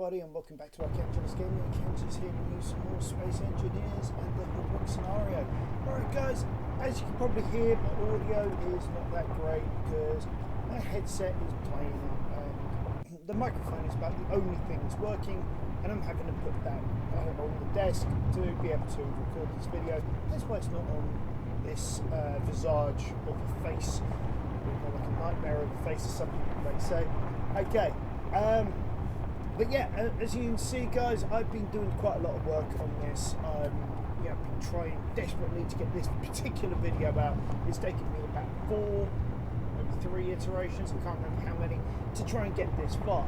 everybody, and welcome back to our Kenji's Gaming. Kenji's here to use some more Space Engineers and the Hoodwinked scenario. Alright guys, as you can probably hear, my audio is not that great because my headset is playing and the microphone is about the only thing that's working, and I'm having to put that on the desk to be able to record this video. That's why it's not on this visage of a face, or like a nightmare of a face or something they say. Okay. But yeah, as you can see guys, I've been doing quite a lot of work on this. Been trying desperately to get this particular video out. It's taken me about 4, maybe 3 iterations, I can't remember how many, to try and get this far.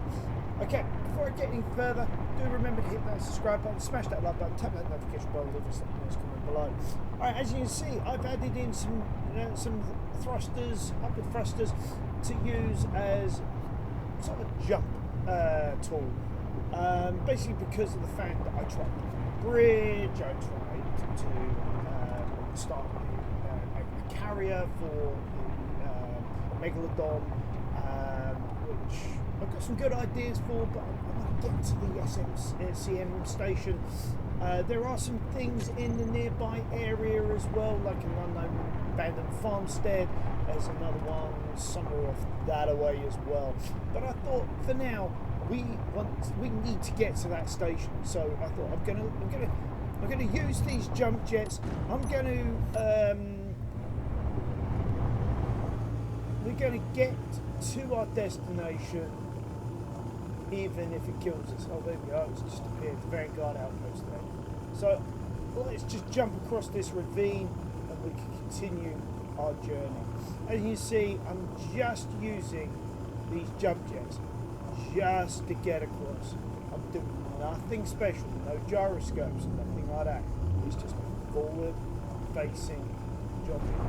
Okay, before I get any further, do remember to hit that subscribe button, smash that like button, tap that notification bell, leave us something else comment below. Alright, as you can see, I've added in some thrusters, upward thrusters, to use as sort of a jump tool, basically because of the fact that I tried the bridge, I tried to start a carrier for the Megalodon, which I've got some good ideas for, but I want to get to the SMCM station. There are some things in the nearby area as well, like an unknown abandoned farmstead. There's another one somewhere off that away as well. But I thought for now we need to get to that station. So I thought I'm gonna use these jump jets. We're gonna get to our destination, even if it kills us. Oh, there we go. It's just appeared, the Vanguard outpost there. So let's just jump across this ravine and we can continue our journey. As you see, I'm just using these jump jets just to get across. I'm doing nothing special, no gyroscopes, nothing like that. It's just forward facing jumping.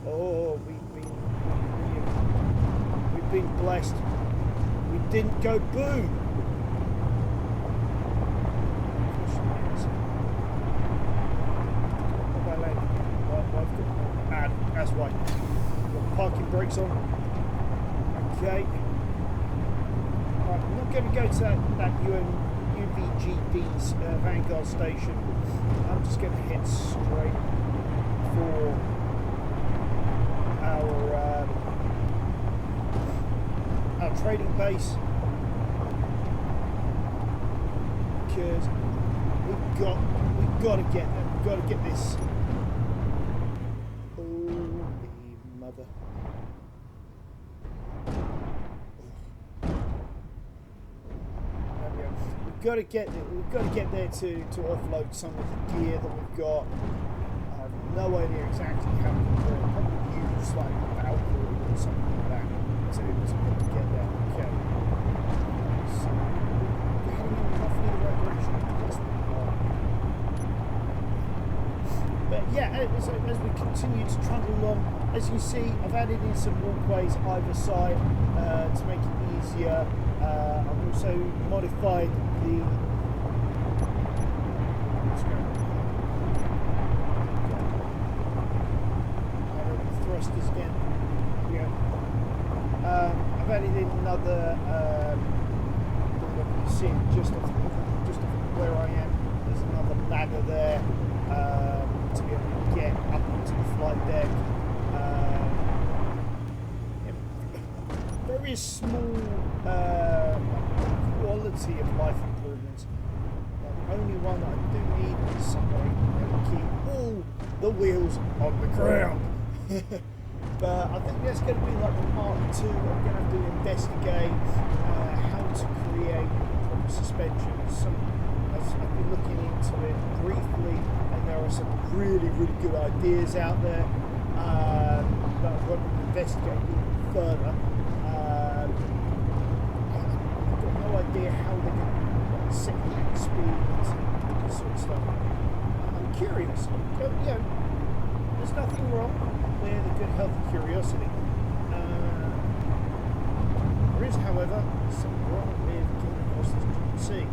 Oh, we've been blessed. We didn't go boom. That's why. Got parking brakes on. Okay. Right, I'm not going to go to that UVGD's Vanguard station. I'm just going to head straight for our trading base, because we've got to get there. We've got to get this. We've got to get there to offload some of the gear that we've got. I have no idea exactly how we can do it. Probably use like Valkyrie or something like that to get there. Okay. So we're heading in roughly the right direction. Yes, we are. But yeah, as we continue to trundle along, as you see, I've added in some walkways either side to make it easier. I've also modified the thrusters again. Yeah. I've added in another. You can see just off where I am. There's another ladder there to be able to get up onto the flight deck. Very small quality of life improvements. The only one that I do need is somebody that will keep all the wheels on the ground. But I think that's going to be like the part 2. I'm going to have to investigate how to create proper suspension. I've been looking into it briefly, and there are some really good ideas out there that I've got to investigate even further. I've got no idea how they're going to set the speeds and this sort of stuff. I'm curious. There's nothing wrong with a good healthy curiosity. There is, however, something wrong with getting across this sea.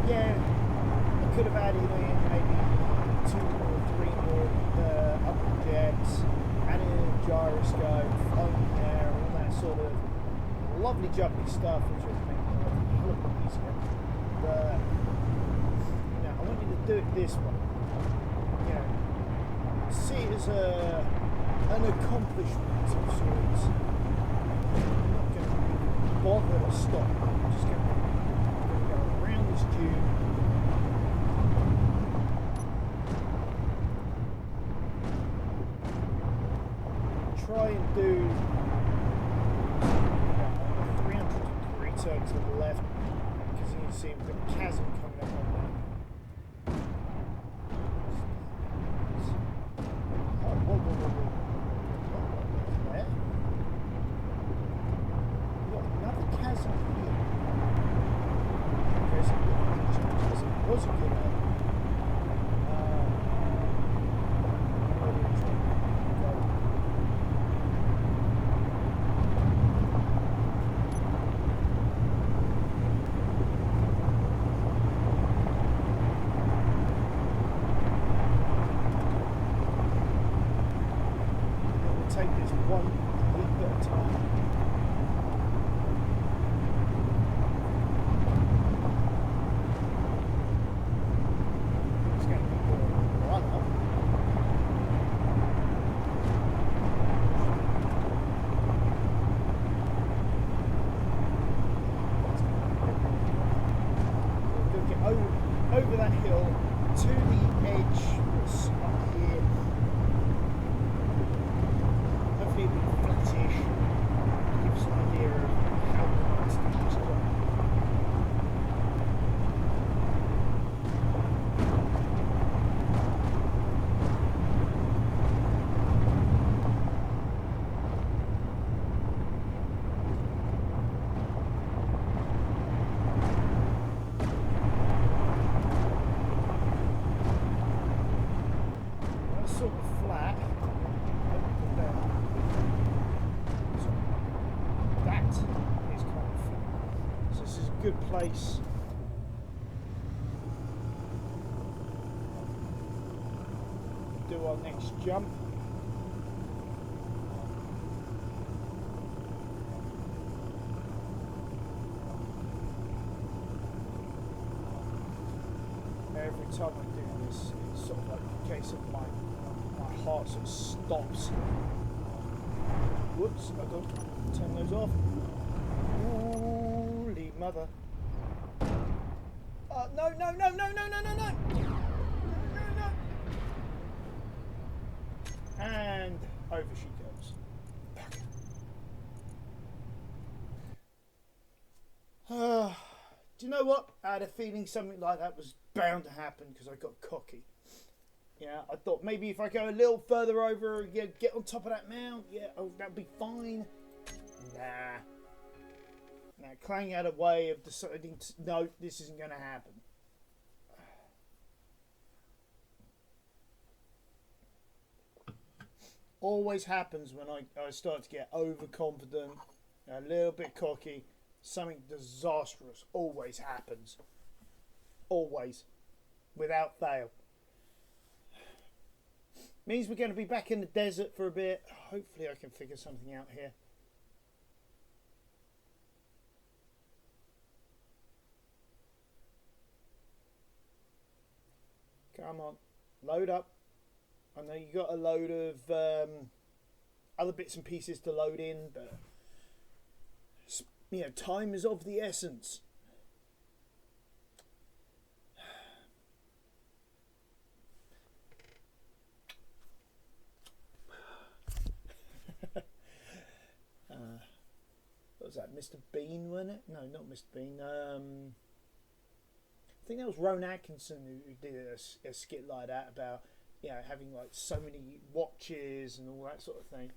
yeah, I could have added in maybe 2 or 3 more upper jets, added in a gyroscope, flown there, all that sort of lovely jumpy stuff, which would make it a hell of a lot easier. But I wanted to do it this way. See it as an accomplishment of sorts. I'm not going to bother to stop. I'm just going to go around this dune. Try and do 300-degree turn to the left, because you can see we've got a chasm coming up on there. There. We've got another chasm here. Okay, so it was a good idea. Take this one leap at a time. It's going to be the run up. We're going to get over that hill to the edge that's up here. It'll be flattish, give us an idea of how nice to do this job. That's sort of flat. That is kind of fun. So this is a good place. Do our next jump. Every time I do this, it's sort of like a case of my heart sort of stops. Whoops, I got to turn those off. Holy mother. No. And over she goes. Do you know what? I had a feeling something like that was bound to happen because I got cocky. Yeah, I thought maybe if I go a little further over, get on top of that mount, that'll be fine. Nah. Now, Clang had a way of deciding, no, this isn't going to happen. Always happens when I start to get overconfident, a little bit cocky, something disastrous always happens. Always. Without fail. Means we're going to be back in the desert for a bit. Hopefully I can figure something out here. Come on. Load up. I know you got a load of other bits and pieces to load in, but time is of the essence. What was that, Mr. Bean, wasn't it? No, not Mr. Bean. I think that was Rowan Atkinson who did a skit like that about having like so many watches and all that sort of thing.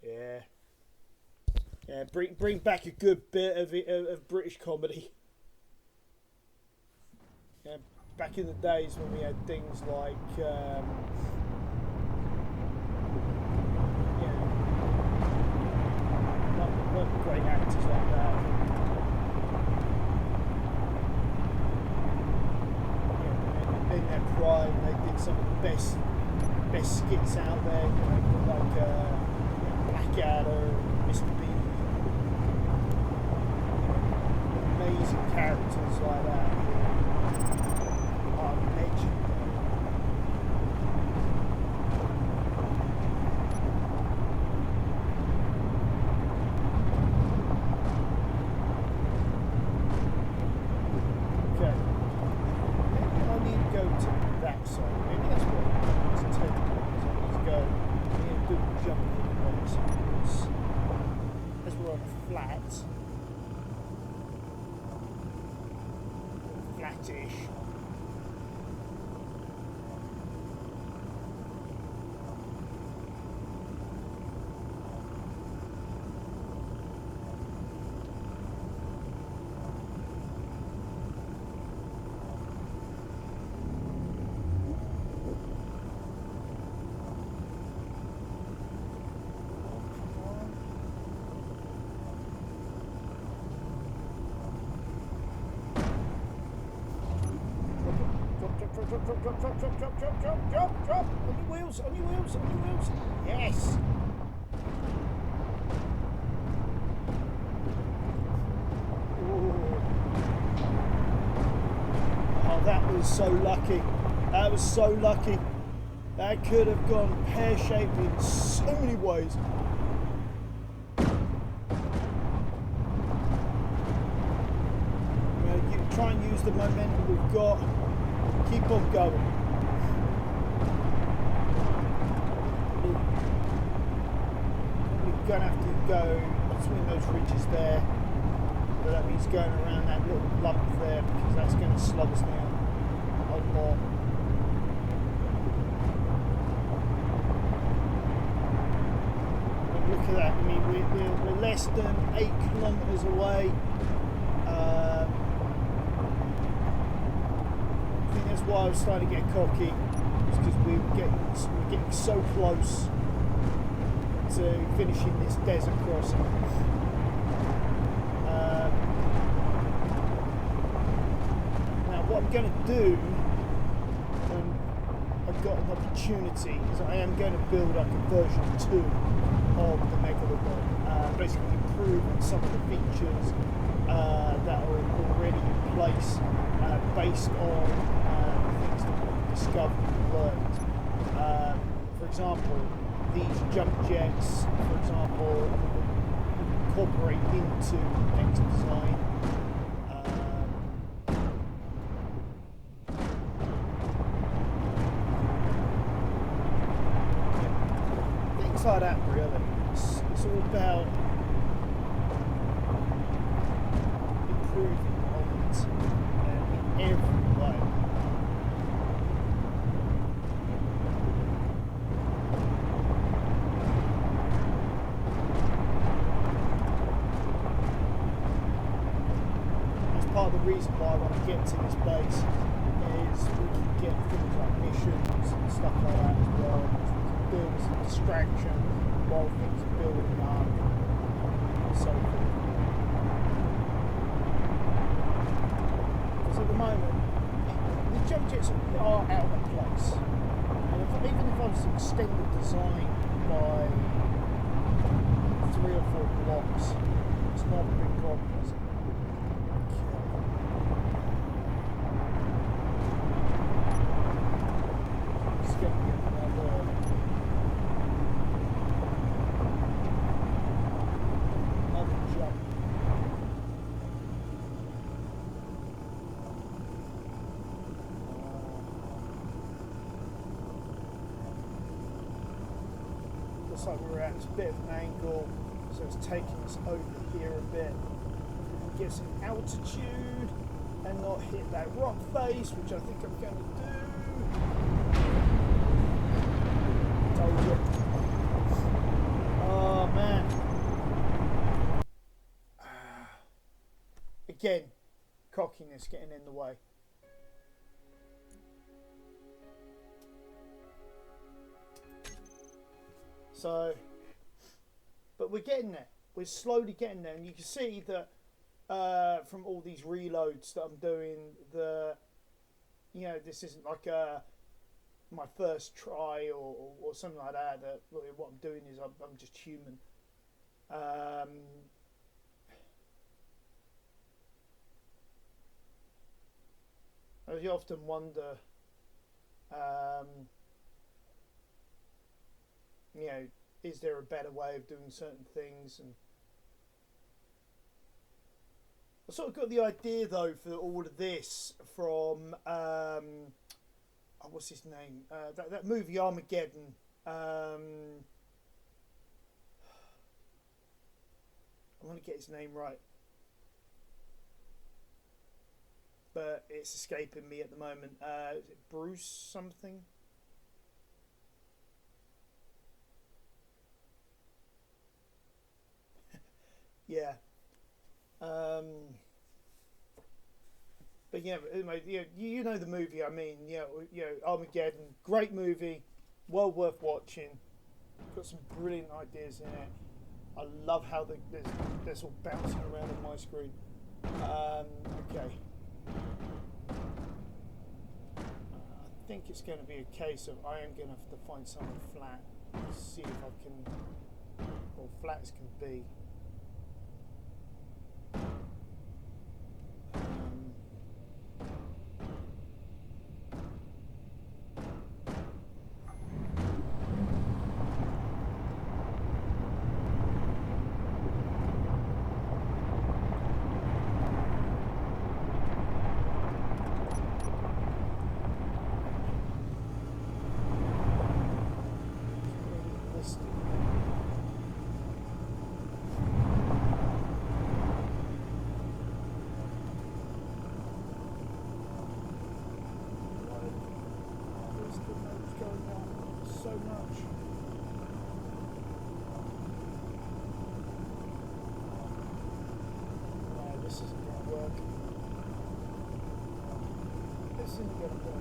Yeah, bring back a good bit of British comedy. Yeah, back in the days when we had things like not great actors like that. Prime, they did some of the best skits out there. You know, like Blackadder, Mr. Bean, amazing characters like that. Are legendary. Flatish. Drop. On your wheels. Yes. Ooh. Oh, that was so lucky. That could have gone pear-shaped in so many ways. Try and use the momentum we've got. Keep on going. We're going to have to go between those ridges there. But that means going around that little lump there because that's going to slow us down a lot. And look at that. I mean, we're less than 8 kilometres away. Why I was starting to get cocky is because we're getting so close to finishing this desert crossing. Now what I'm going to do when I've got an opportunity is I am going to build like a version 2 of the Megalodon, basically improve on some of the features that are already in place based on discovered and learned. For example, these jump jets, for example, incorporate into the next design. Things like that, really. It's all about improving on it in every way. Part of the reason why I want to get to this base is we can get things like missions and stuff like that as well. We can build as a distraction while things are building up and so forth. Because at the moment, the jump jets are out of place. And even if I was to extend the design by 3 or 4 blocks, it's not a big problem, is it? Like we're at this bit of an angle, so it's taking us over here a bit. We can get some altitude and not hit that rock face, which I think I'm going to do. Told you. Oh man. Again, cockiness getting in the way. So, but we're getting there. We're slowly getting there, and you can see that from all these reloads that I'm doing, this isn't like a my first try or something like that. That what I'm doing is I'm just human. I often wonder, you know, is there a better way of doing certain things? And I sort of got the idea though for all of this from what's his name? That movie Armageddon. I want to get his name right, but it's escaping me at the moment. Is it Bruce something? Yeah. But yeah, you know the movie. I mean, Armageddon, great movie, well worth watching. Got some brilliant ideas in it. I love how they're sort of bouncing around on my screen. Okay. I think it's going to be a case of I am going to have to find somewhere flat to see if I can, or flat as can be.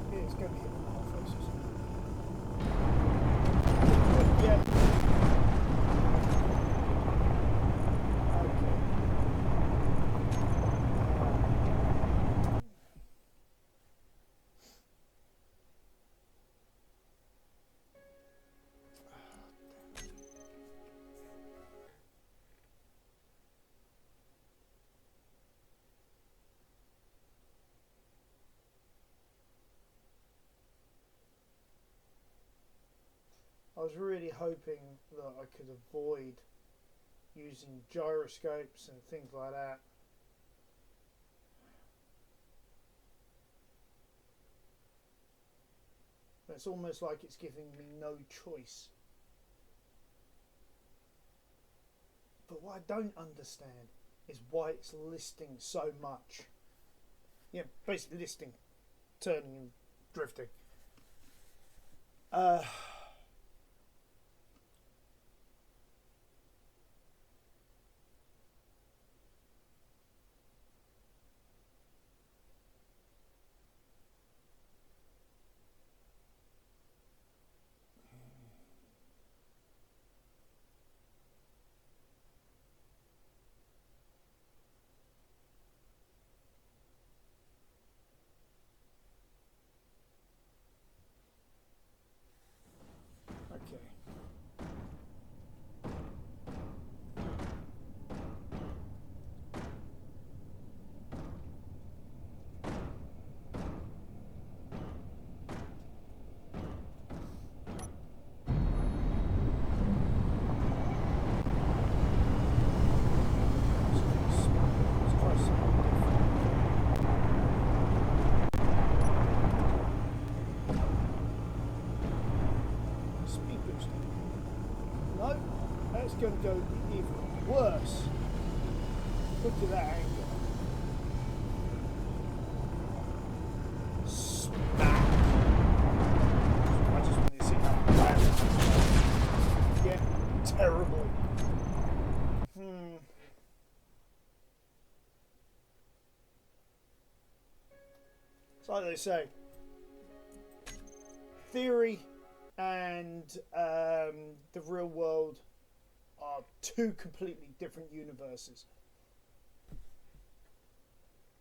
It's going to hit the halfway or something. Yeah. Okay. I was really hoping that I could avoid using gyroscopes and things like that. But it's almost like it's giving me no choice. But what I don't understand is why it's listing so much. Yeah, basically listing, turning and drifting. Okay. Going to go even worse. Look at that angle. Smack. I just want to see how bad it is. Yeah, terribly. It's like they say, theory and the real world are two completely different universes.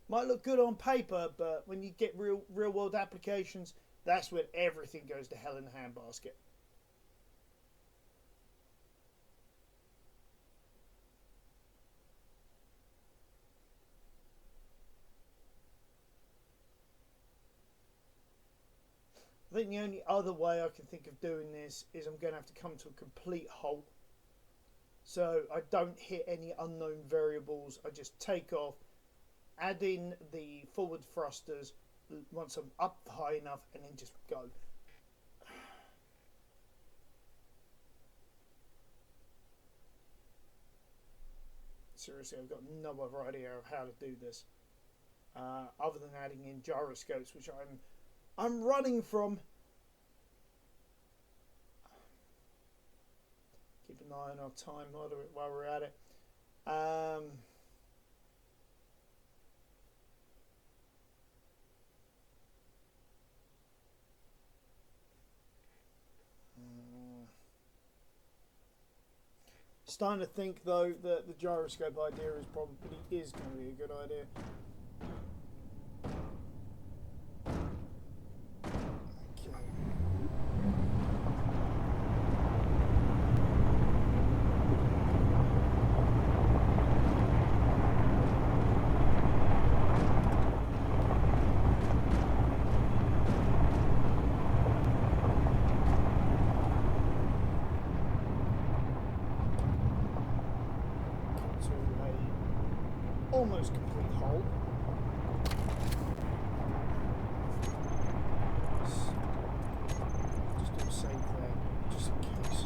Might look good on paper, but when you get real world applications, That's when everything goes to hell in a handbasket. I think the only other way I can think of doing this is I'm going to have to come to a complete halt. So I don't hit any unknown variables. I just take off, add in the forward thrusters once I'm up high enough, and then just go. Seriously, I've got no other idea of how to do this, other than adding in gyroscopes, which I'm running from. Keep an eye on our time while we're at it. Starting to think though that the gyroscope idea is going to be a good idea. Almost complete halt. Just do a save there, just in case.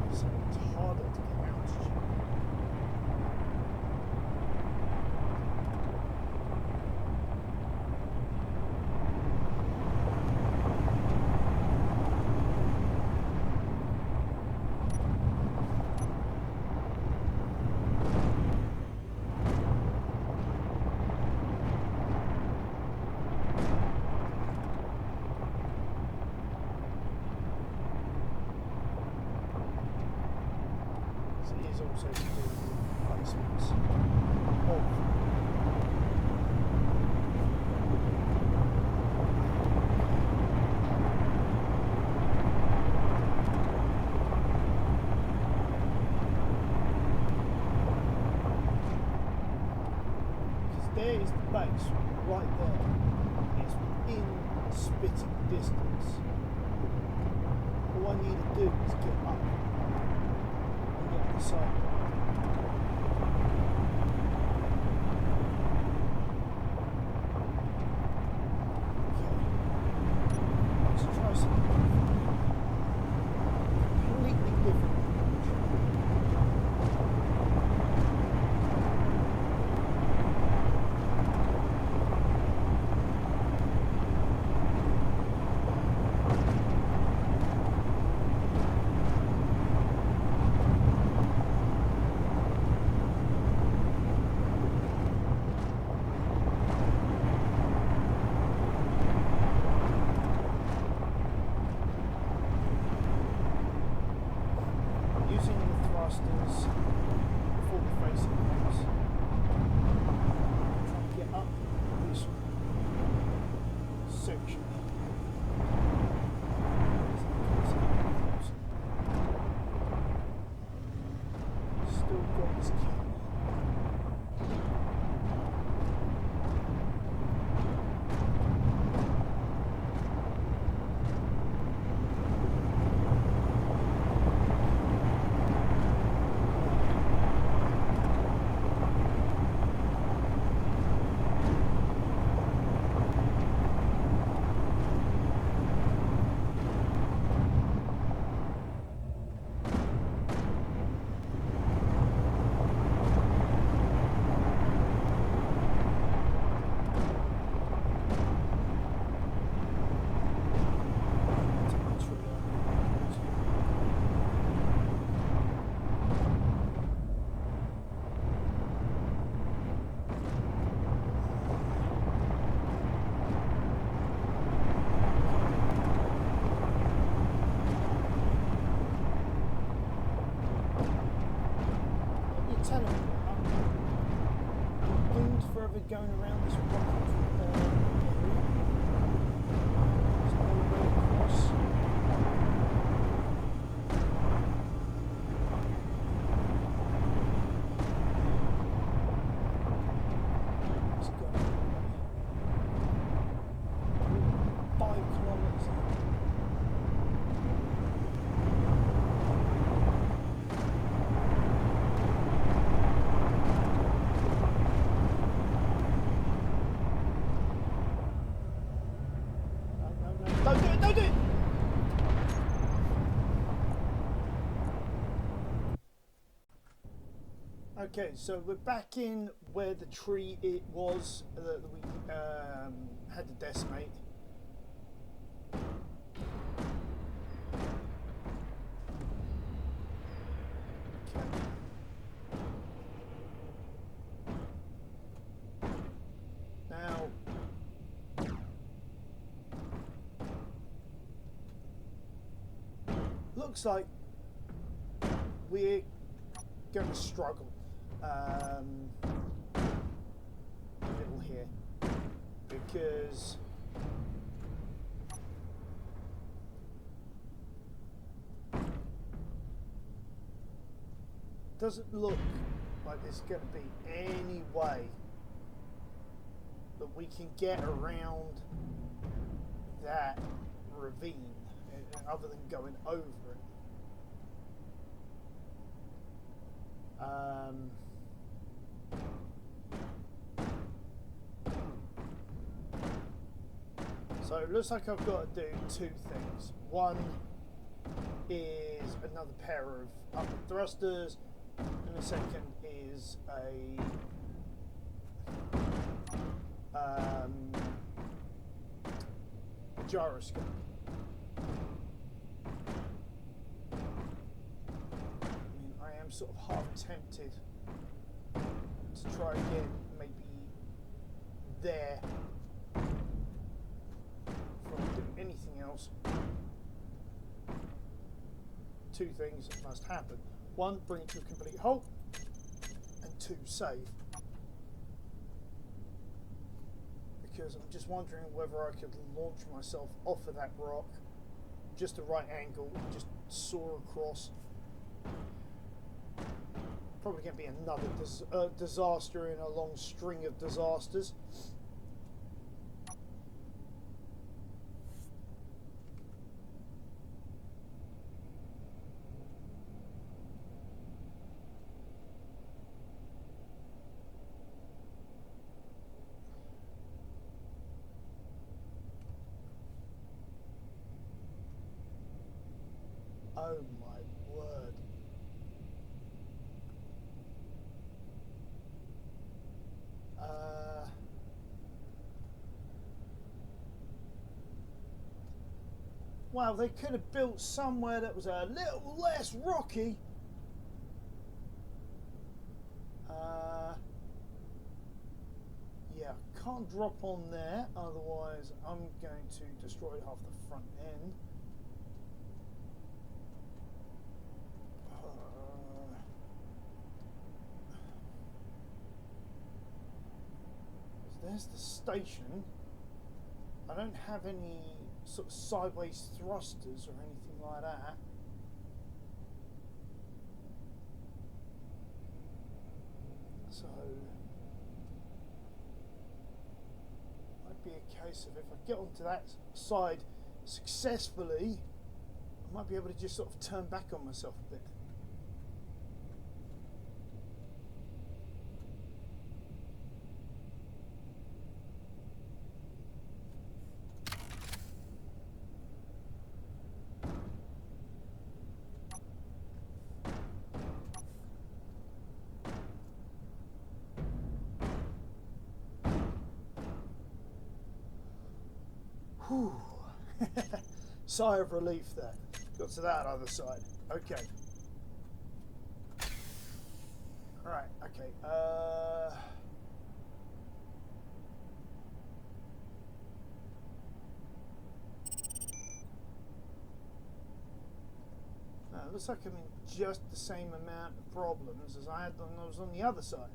It's harder to get altitude. Is also to do with placements of because there is the base right there. It's within spitting distance. All I need to do is get up. So let's try something completely different. Using the thrusters before the facing base. Try and get up this section. Still got this key. going around this rocky area. There's no way across. It's got 5 kilometers. Don't do it! Okay, so we're back in where the tree it was that we had to decimate. Okay. Now, looks like we're going to struggle a little here, because it doesn't look like there's going to be any way that we can get around that ravine other than going over it. So it looks like I've got to do 2 things. One is another pair of upward thrusters, and the second is a gyroscope. I am sort of half tempted to try again, maybe there, before I do anything else. 2 things must happen. 1, bring it to a complete halt, and 2, save. Because I'm just wondering whether I could launch myself off of that rock, just the right angle, and just soar across. Probably going to be another disaster in a long string of disasters. Oh my word. Wow, they could have built somewhere that was a little less rocky. Yeah, can't drop on there, otherwise I'm going to destroy half the front end. There's the station. I don't have any sort of sideways thrusters or anything like that. So might be a case of if I get onto that side successfully, I might be able to just sort of turn back on myself a bit. Whew. Sigh of relief there. Got to that other side. Okay. Alright, okay. It looks like I'm in just the same amount of problems as I had when I was on the other side.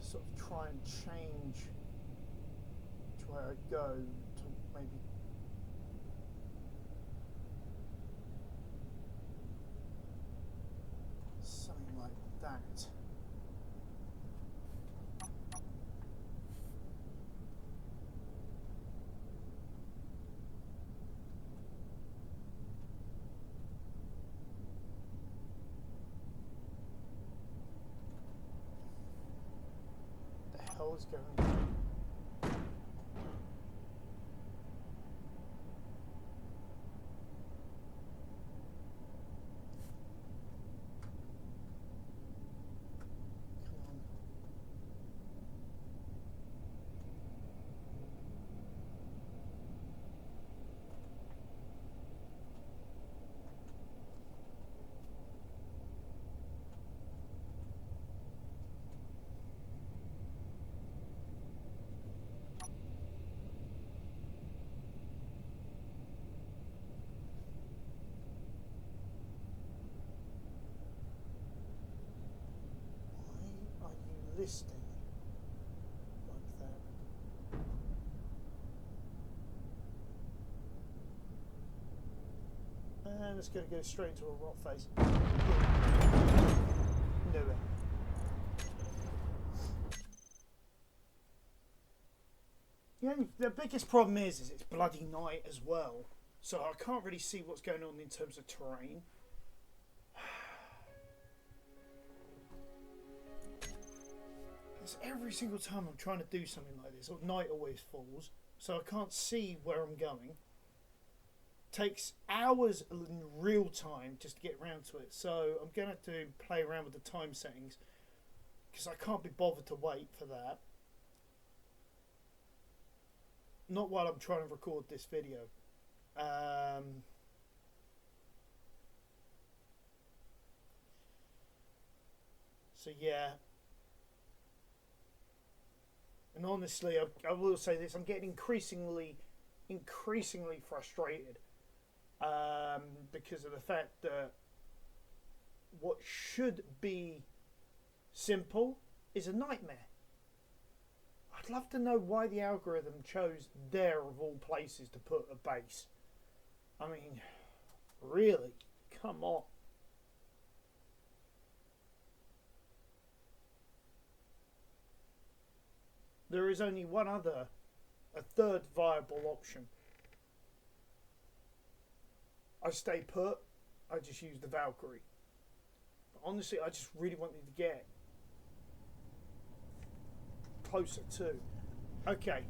sort of try and change which way I go to maybe something like that. The hell is going on? Listing like that. And it's going to go straight into a rock face. No way. Yeah, the biggest problem is it's bloody night as well. So I can't really see what's going on in terms of terrain. Every single time I'm trying to do something like this, night always falls, so I can't see where I'm going. Takes hours in real time just to get around to it, so I'm going to have to play around with the time settings because I can't be bothered to wait for that. Not while I'm trying to record this video. So yeah. And honestly, I will say this: I'm getting increasingly frustrated because of the fact that what should be simple is a nightmare. I'd love to know why the algorithm chose there of all places to put a base. I mean, really, come on. There is only a third viable option. I stay put, I just use the Valkyrie. But honestly, I just really wanted to get closer to. Okay.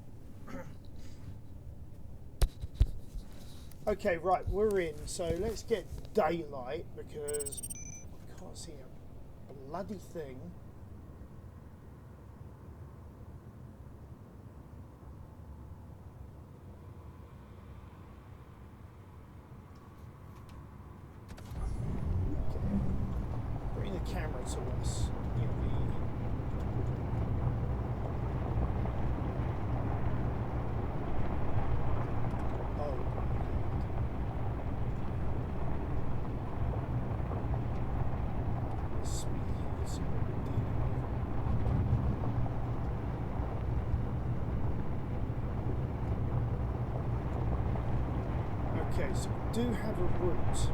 Okay, right, we're in. So let's get daylight because I can't see a bloody thing. Camera to us. Okay, so we do have a route.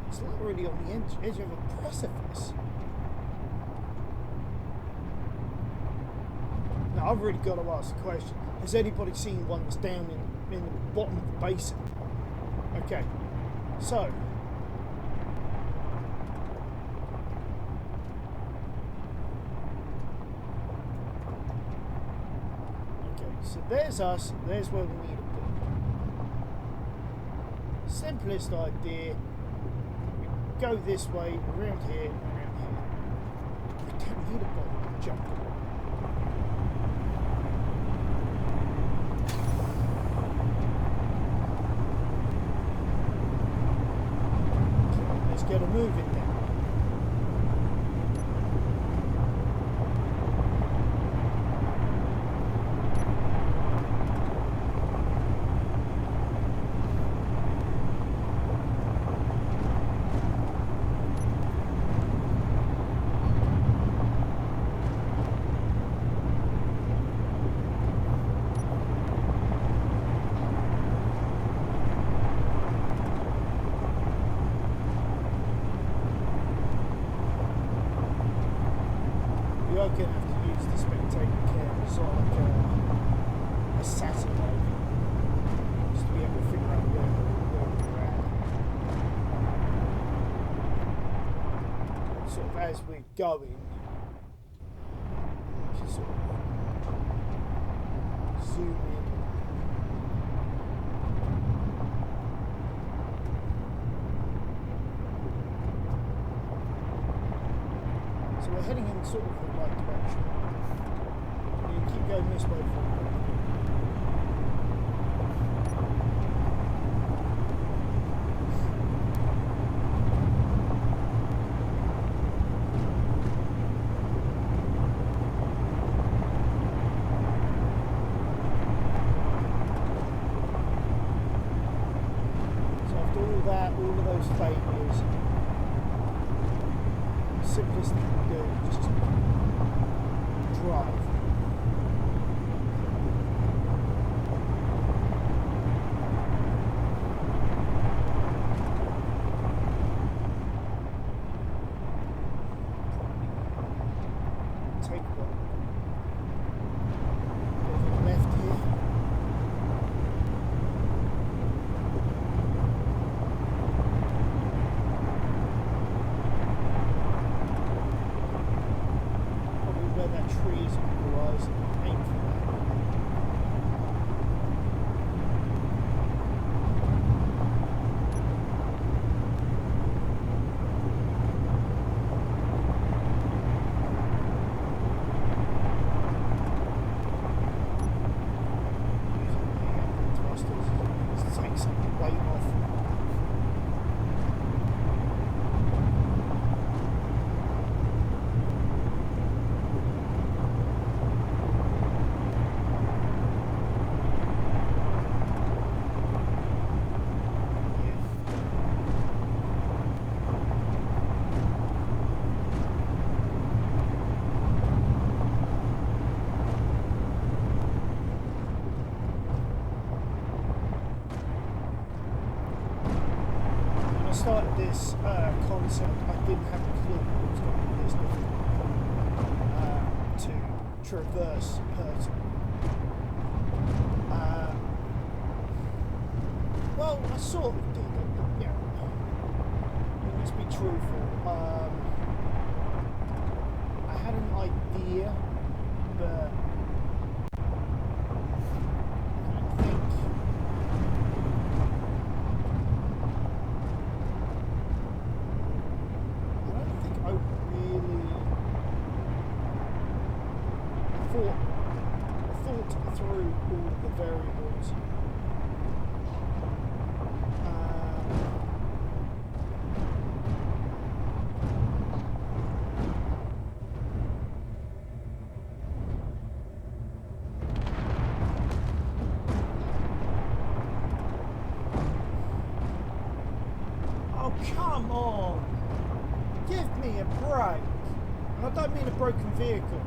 It's literally on the edge of a precipice. Now I've really got to ask the question: has anybody seen one that's down in the bottom of the basin? Okay, so there's us. There's where we need to be. Simplest idea. Go this way, around here, around here. We don't need a bother jumping. Let's get a move in there. we are going to have to use the spectator cam sort of like a satellite just to be able to figure out where we're at. Sort of as we're going, just sort of zoom in. So we're heading in sort of the right direction. You keep going this way for a bit. So after all that, all of those failures, the simplest thing to do is just drive. Take one. Go to the left here. Where that tree is on the horizon, aim for that. Using the thrusters to take some of the weight off. When I started this concept, I didn't have a clue it was going to be this difficult to traverse Pertam. Well, I sort of did it, but yeah, let's be truthful. I had an idea, but thought through all of the variables. Oh, come on! Give me a break! And I don't mean a broken vehicle.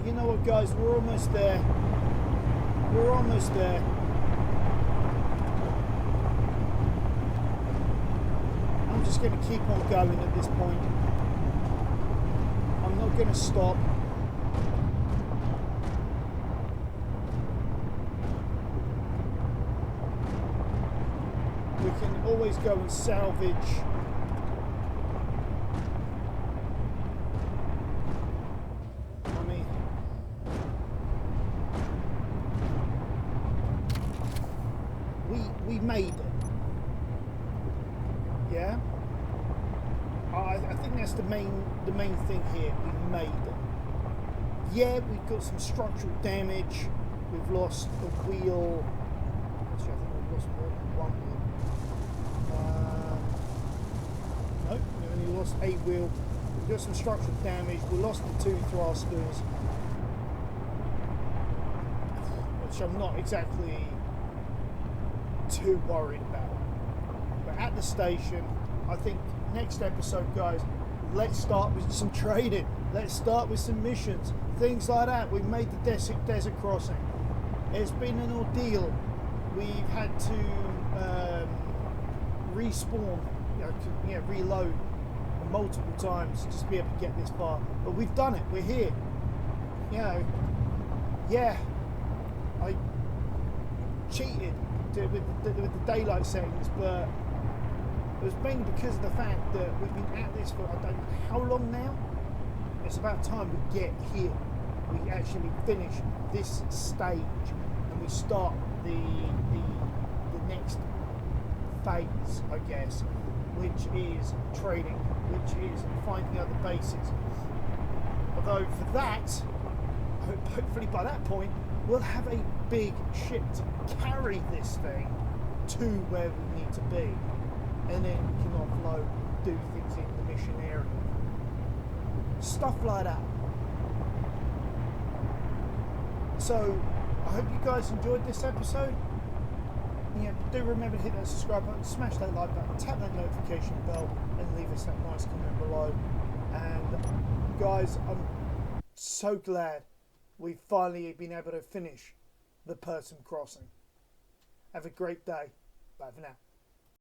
You know what, guys, we're almost there. We're almost there. I'm just going to keep on going at this point. I'm not going to stop. We can always go and salvage. We made it. Yeah? I think that's the main thing here. We made it. Yeah, we've got some structural damage. We've lost a wheel. Actually, I think we've lost more than one wheel. Nope, we only lost a wheel. We've got some structural damage. We lost the two thrusters, which I'm not exactly too worried about. But at the station, I think next episode, guys, let's start with some trading. Let's start with some missions, things like that. We've made the desert crossing. It's been an ordeal. We've had to respawn, reload multiple times just to be able to get this far. But we've done it. We're here. You know, yeah, I cheated with the daylight settings, but it was mainly because of the fact that we've been at this for I don't know how long now. It's about time we get here. We actually finish this stage and we start the next phase, I guess, which is trading, which is finding other bases. Although for that, hopefully by that point, we'll have a big ship to carry this thing to where we need to be. And then we can offload, do things in the mission area. Stuff like that. So, I hope you guys enjoyed this episode. Yeah, do remember to hit that subscribe button, smash that like button, tap that notification bell, and leave us that nice comment below. And guys, I'm so glad we've finally been able to finish the Pertam crossing. Have a great day. Bye for now.